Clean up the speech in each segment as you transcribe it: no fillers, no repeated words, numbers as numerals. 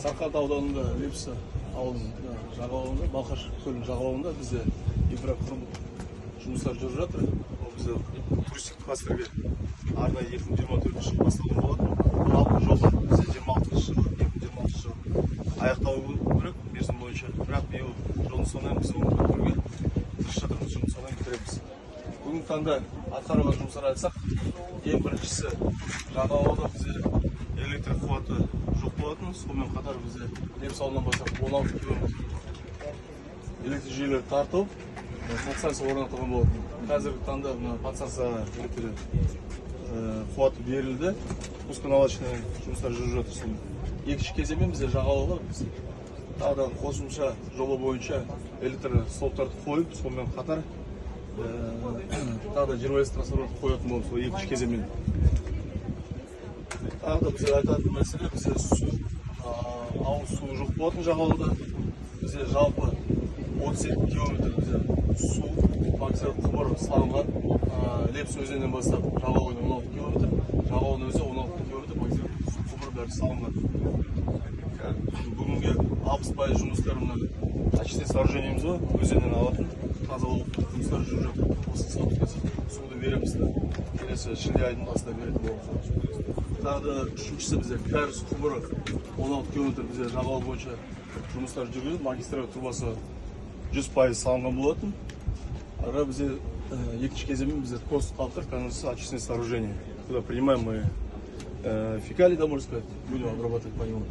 Сарқат ауданында Лепсі ауылының жағалауында, Балқаш көлінің жағалауында бізде инфрақұрылымдық жұмыстар жүріп жатыр. Ол бізде туристік кластерге арнайы 2024 жылы басталған болатын. Жалпы жоба бізде 2026 жылы аяқталу керек мерзім бойынша. Бірақ биыл жылдың соңына біз оны бітіруге тырысып жатырмыз, жылдың соңына бітіреміз. Бүгінгі таңда атқарылған жұмыстар айтсақ, ең біріншісі жағалауда бізде электр қуаты жоқ болатын. Сонымен қатар бізде Лепсі ауылынан бастап 16 километр электр жүйелері тартылып, подстанция орнатылған болатын. Қазіргі таңда подстанцияға электр қуаты берілді. Пусконаладочный жұмыстар жүріп жатыр. Екінші кезеңмен бізде жағалауға тағы да қосымша жоба бойынша электр столбтарды қойып, сонымен қатар тағы да 20 трансформатор қоятын болып, сол екінші кезеңмен. Тағы да бізде айтатын мәселе, бізде ауыз су жоқ болатын жағалауда. Бізде жалпы 37 километр бізде су магистралды құбыр салынған. Лепсі өзенінен бастап жағалауына 16 километр, жағалауының өзі 16 километр магистралды су құбыры бәрі салынған. Бүгінге 60% жұмыстарына очистный сооружениеміз бар, өзеннен алатын тазалық жұмыстар жүріп жатыр. Осы сауытқа суды береміз, келесі шілде айының басында беретін боламыз. Тағы да үшіншісі бізде кәріз құбыры 16 километр бізде жағалау бойынша жұмыстар жүргізіліп, магистраль трубасы 100% салынған болатын. Ара бізде екінші кезеңмен бізде кост қалдыр, канализация, очистное сооружение. Куда принимаем мы фекалии, да, можно сказать, будем обрабатывать по нему.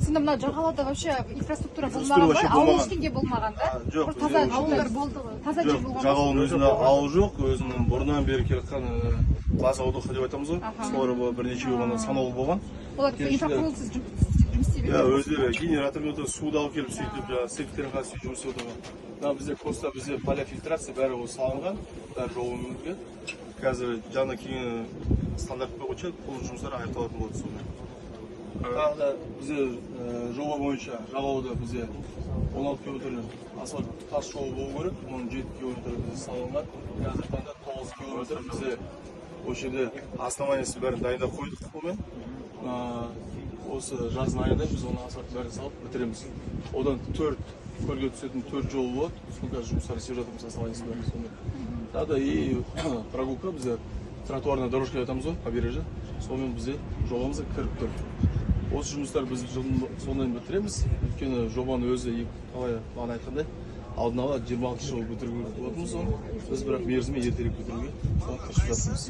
Сонда мына жағалауда вообще инфраструктура болмаған ба? Ауыл ештеңе болмаған да? Жоқ, таза ауылдар болды ғой. Таза жер болған ба? Жағалауының өзінде ауыл жоқ, өзінің бұрыннан бері келатқан база отдыха деп айтамыз ғой. Солар бірнеше ғана санаулы болған. Олар инфрақұрылымсыз жұмыс істеп еді. Өздері генератормен суды алып келіп сөйтіп, септиктерін қатысып жұмыс істеп отырған. Бізде коста бізде полифильтрация бәрі салынған, бәрі жолымен. Қазір жаңа кейін стандарт бойынша бұл жұмыстар аяқталатын болды сонда. Тағы да бізде жоба бойынша жағалауда бізде 16 километр асфальт тас жолы болу керек, оның 7 километр бізде салынған. Қазіргі таңда 9 километр бізде осы жерде основаниясы бәрін дайындап қойдық қолмен. Осы жаздың айында біз оны асфальт бәрін салып бітіреміз. Одан көлге түсетін 4 жол болады. Сол қазір жұмыстар істеп жатырмыз основаниясы бәрін. Тағы да и прогулка бізде тротуарная дорожка айтамыз ғой, побережье. Сонымен бізде жобамызға кіріп тұр. Осы жұмыстар біз жылдың соңына бітіреміз. Өйткені жобаның өзі қалай бағана айтқандай алдын ала 26 жыл бітіруге болатынбыз оны. Біз бірақ мерзімі ертерек бітіруге тырысып жатырмыз.